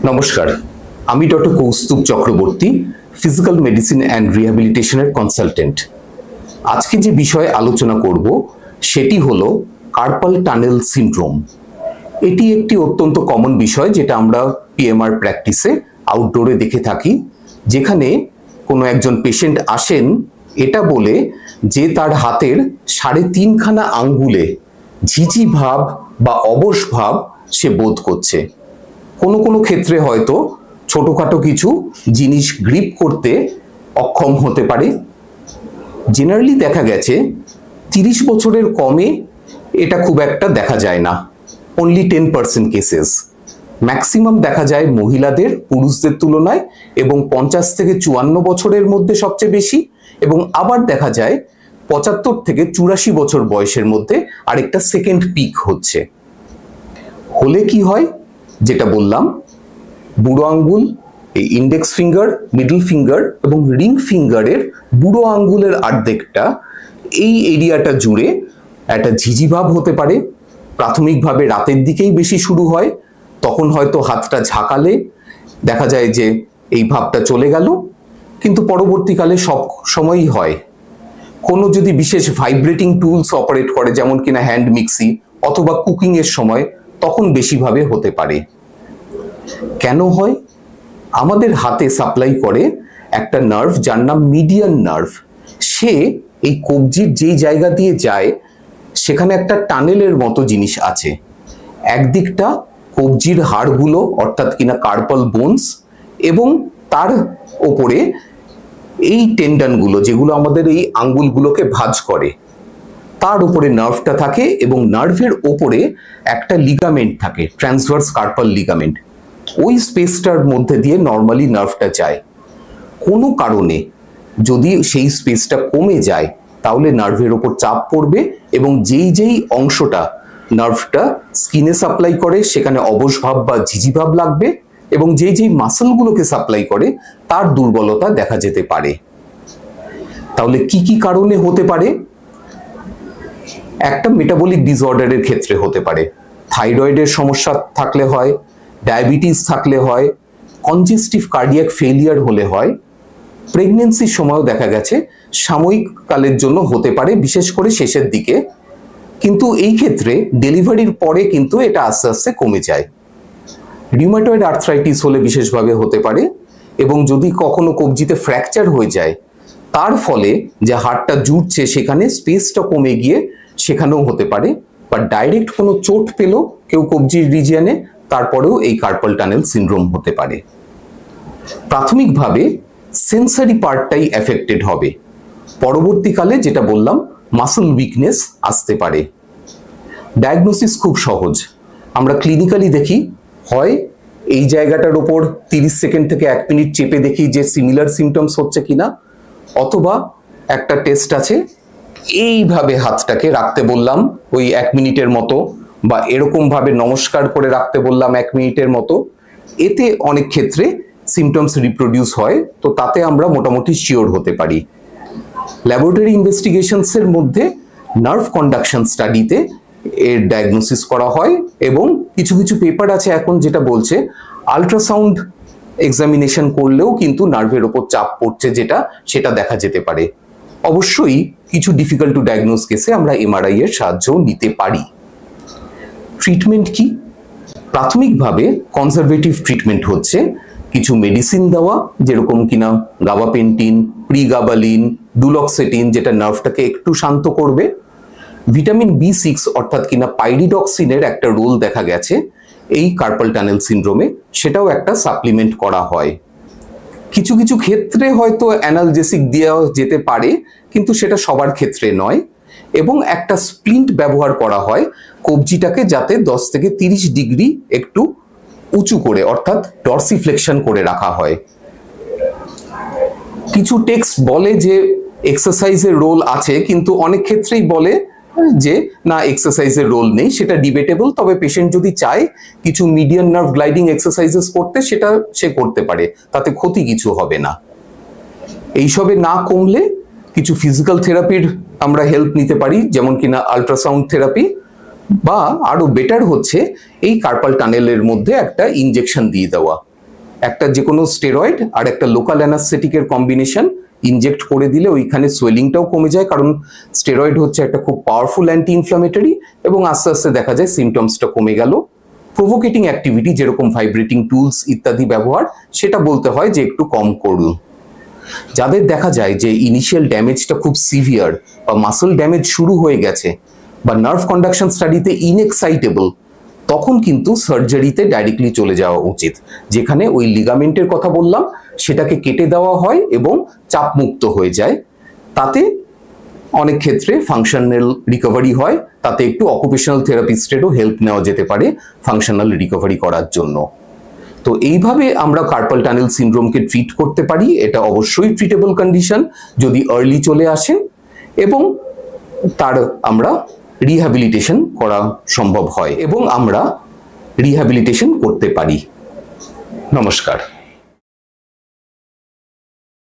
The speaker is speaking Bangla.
নমস্কার, আমি doctor Kaustubh Chakraborty, physical medicine and রিহ্যাবিলিটেশনের কনসালটেন্ট। আজকে যে বিষয়ে আলোচনা করব সেটি হলো কার্পাল টানেল সিনড্রোম। এটি একটি অত্যন্ত কমন বিষয় যেটা আমরা পিএমআর প্র্যাকটিসে আউটডোরে দেখে থাকি, যেখানে কোনো একজন পেশেন্ট আসেন এটা বলে যে তার হাতের 3.5 আঙ্গুলে ঝিঝি ভাব বা অবশ ভাব সে বোধ করছে। কোনো কোনো ক্ষেত্রে হয়তো ছোটখাটো কিছু জিনিস গ্রিপ করতে অক্ষম হতে পারে। জেনারেলি দেখা গেছে 30 বছরের কমে এটা খুব একটা দেখা যায় না, অনলি 10% কেসেস। ম্যাক্সিমাম দেখা যায় মহিলাদের পুরুষদের তুলনায়, এবং 50 থেকে 54 বছরের মধ্যে সবচেয়ে বেশি, এবং আবার দেখা যায় 75 থেকে 84 বছর বয়সের মধ্যে আরেকটা সেকেন্ড পিক হচ্ছে। হলে কি হয়, যেটা বললাম, বুড়ো আঙ্গুল, এই ইন্ডেক্স ফিঙ্গার, মিডল ফিঙ্গার এবং রিং ফিঙ্গারের বুড়ো আঙ্গুলের অর্ধেকটা, এই এরিয়াটা জুড়ে একটা ঝিঝি ভাব হতে পারে। প্রাথমিকভাবে রাতের দিকেই বেশি শুরু হয়, তখন হয়তো হাতটা ঝাঁকালে দেখা যায় যে এই ভাবটা চলে গেল, কিন্তু পরবর্তীকালে সব সময়ই হয়। কোনো যদি বিশেষ ভাইব্রেটিং টুলস অপারেট করে, যেমন কিনা হ্যান্ড মিক্সি অথবা কুকিং এর সময়, তখন বেশিভাবে হতে পারে। কেন হয়? আমাদের হাতে সাপ্লাই করে একটা নার্ভ যার নাম মিডিয়ান নার্ভ। সে এই কবজির যেই জায়গা দিয়ে যায় সেখানে একটা টানেলের মতো জিনিস আছে। একদিকটা কবজির হাড়গুলো অর্থাৎ কিনা কার্পাল বোনস, এবং তার ওপরে এই টেন্ডনগুলো যেগুলো আমাদের এই আঙ্গুলগুলোকে ভাঁজ করে, তার উপরে নার্ভটা থাকে, এবং নার্ভের ওপরে একটা লিগামেন্ট থাকে, ট্রান্সভার্স কার্পাল লিগামেন্ট। ওই স্পেসটার মধ্যে দিয়ে নর্মালি নার্ভটা যায়। কোনো কারণে যদি সেই স্পেসটা কমে যায় তাহলে নার্ভের ওপর চাপ পড়বে, এবং যেই অংশটা নার্ভটা স্কিনে সাপ্লাই করে সেখানে অবশ ভাব বা ঝিঝি ভাব লাগবে, এবং যেই মাসলগুলোকে সাপ্লাই করে তার দুর্বলতা দেখা যেতে পারে। তাহলে কি কি কারণে হতে পারে? একটা মেটাবলিক ডিসঅর্ডারের ক্ষেত্রে হতে পারে, থাইরয়েডের সমস্যা থাকলে হয়, ডায়াবেটিস থাকলে হয়, কনজেস্টিভ কার্ডিয়াক ফেলিয়ার হলে হয়, প্রেগনেন্সির সময়ও দেখা গেছে সাময়িক কালের জন্য হতে পারে, বিশেষ করে শেষের দিকে, কিন্তু এই ক্ষেত্রে ডেলিভারির পরে কিন্তু এটা আস্তে আস্তে কমে যায়। রিউমাটয়েড আর্থ্রাইটিস হলে বিশেষভাবে হতে পারে, এবং যদি কখনো কবজিতে ফ্র্যাকচার হয়ে যায় তার ফলে যে হাড়টা জুড়ছে সেখানে স্পেসটা কমে গিয়ে সেখানেও হতে পারে, বা ডাইরেক্ট কোনো চোট পেল কেউ কবজির রিজিয়নে, তারপরেও এই কার্পাল টানেল সিনড্রোম হতে পারে। প্রাথমিকভাবে সেন্সারি পার্টটাই এফেক্টেড হবে, পরবর্তীকালে যেটা বললাম মাসল উইকনেস আসতে পারে। ডায়াগনোসিস খুব সহজ, আমরা ক্লিনিক্যালি দেখি, হয় এই জায়গাটার উপর 30 সেকেন্ড থেকে 1 মিনিট চেপে দেখি যে সিমিলার সিমটমস হচ্ছে কিনা, অথবা একটা টেস্ট আছে, এইভাবে হাতটাকে রাখতে বললাম ওই 1 মিনিটের মতো, বা এরকম ভাবে নমস্কার করে রাখতে বললাম 1 মিনিটের মতো। এতে অনেক ক্ষেত্রে সিমটমস রিপ্রোডিউস হয়, তো তাতে আমরা মোটামুটি শিওর হতে পারি। ল্যাবরেটরি ইনভেস্টিগেশনসের মধ্যে নার্ভ কন্ডাকশন স্টাডিতে এর ডায়াগনোসিস করা হয়, এবং কিছু কিছু পেপার আছে এখন যেটা বলছে আল্ট্রাসাউন্ড এক্সামিনেশন করলেও কিন্তু নার্ভের ওপর চাপ পড়ছে সেটা দেখা যেতে পারে। অবশ্যই কিছু ডিফিকাল্ট টু ডায়াগনোস কেসে আমরা এমআরআই এর সাহায্যও নিতে পারি। ট্রিটমেন্ট কি? প্রাথমিকভাবে কনজারভেটিভ ট্রিটমেন্ট হচ্ছে কিছু মেডিসিন দেওয়া, যেরকম কিনা গাবাপেন্টিন, প্রিগাবালিন, ডুলক্সেটিন, যেটা নার্ভটাকে একটু শান্ত করবে। ভিটামিন B6 অর্থাৎ কিনা পাইরিডক্সিনের একটা রোল দেখা গেছে এই কার্পাল টানেল সিনড্রোমে, সেটাও একটা সাপ্লিমেন্ট করা হয়। কিছু কিছু ক্ষেত্রে হয়তো অ্যানালজেসিক দেওয়া যেতে পারে, কিন্তু সেটা সবার ক্ষেত্রে নয়, এবং একটা স্প্লিন্ট ব্যবহার করা হয় কবজিটাকে যাতে 10 থেকে 30 ডিগ্রি একটু উঁচু করে, অর্থাৎ ডরসিফ্লেকশন করে রাখা হয়। কিছু টেক্সট বলে যে এক্সারসাইজের রোল আছে, কিন্তু অনেক ক্ষেত্রেই বলে যে না, এক্সারসাইজের রোল নেই, সেটা ডিবেটেবল। তবে পেশেন্ট যদি চায় কিছু মিডিয়ান নার্ভ গ্লাইডিং এক্সারসাইজেস করতে, সেটা সে করতে পারে, তাতে ক্ষতি কিছু হবে না। এইসবে না কমলে কিছু ফিজিক্যাল থেরাপির আমরা হেল্প নিতে পারি, যেমন কিনা আল্ট্রাসাউন্ড থেরাপি, বা আরো বেটার হচ্ছে এই কার্পাল টানেলের মধ্যে একটা ইনজেকশন দিয়ে দেওয়া। একটা যে কোনো স্টেরয়েড আর একটা লোকাল অ্যানাস্থেটিকের কম্বিনেশন ইনজেক্ট করে দিলে ওইখানে সোয়েলিংটাও কমে যায়, কারণ স্টেরয়েড হচ্ছে একটা খুব পাওয়ারফুল অ্যান্টি ইনফ্লামেটরি, এবং আস্তে আস্তে দেখা যায় সিমটমসটা কমে গেল। প্রোভোকেটিং অ্যাক্টিভিটি যেরকম ভাইব্রেটিং টুলস ইত্যাদি ব্যবহার, সেটা বলতে হয় যে একটু কম করুন। যাদের দেখা যায় যে ইনিশিয়াল ড্যামেজটা খুব সিভিয়ার বা মাসল ড্যামেজ শুরু হয়ে গেছে বা নার্ভ কন্ডাকশন স্টাডিতে ইনএক্সাইটেবল, তখন কিন্তু সার্জারিতে ডাইরেক্টলি চলে যাওয়া উচিত, যেখানে ওই লিগামেন্টের কথা বললাম সেটাকে কেটে দেওয়া হয় এবং চাপমুক্ত হয়ে যায়। তাতে অনেক ক্ষেত্রে ফাংশনাল রিকভারি হয়, তাতে একটু অকুপেশনাল থেরাপিস্টেরও হেল্প নেওয়া যেতে পারে ফাংশনাল রিকভারি করার জন্য। তো এইভাবে আমরা কার্পাল টানেল সিনড্রোমকে ট্রিট করতে পারি। এটা অবশ্যই ট্রিটেবল কন্ডিশন যদি আর্লি চলে আসে, এবং তার আমরা রিহ্যাবিলিটেশন করা সম্ভব হয় এবং আমরা রিহ্যাবিলিটেশন করতে পারি। নমস্কার।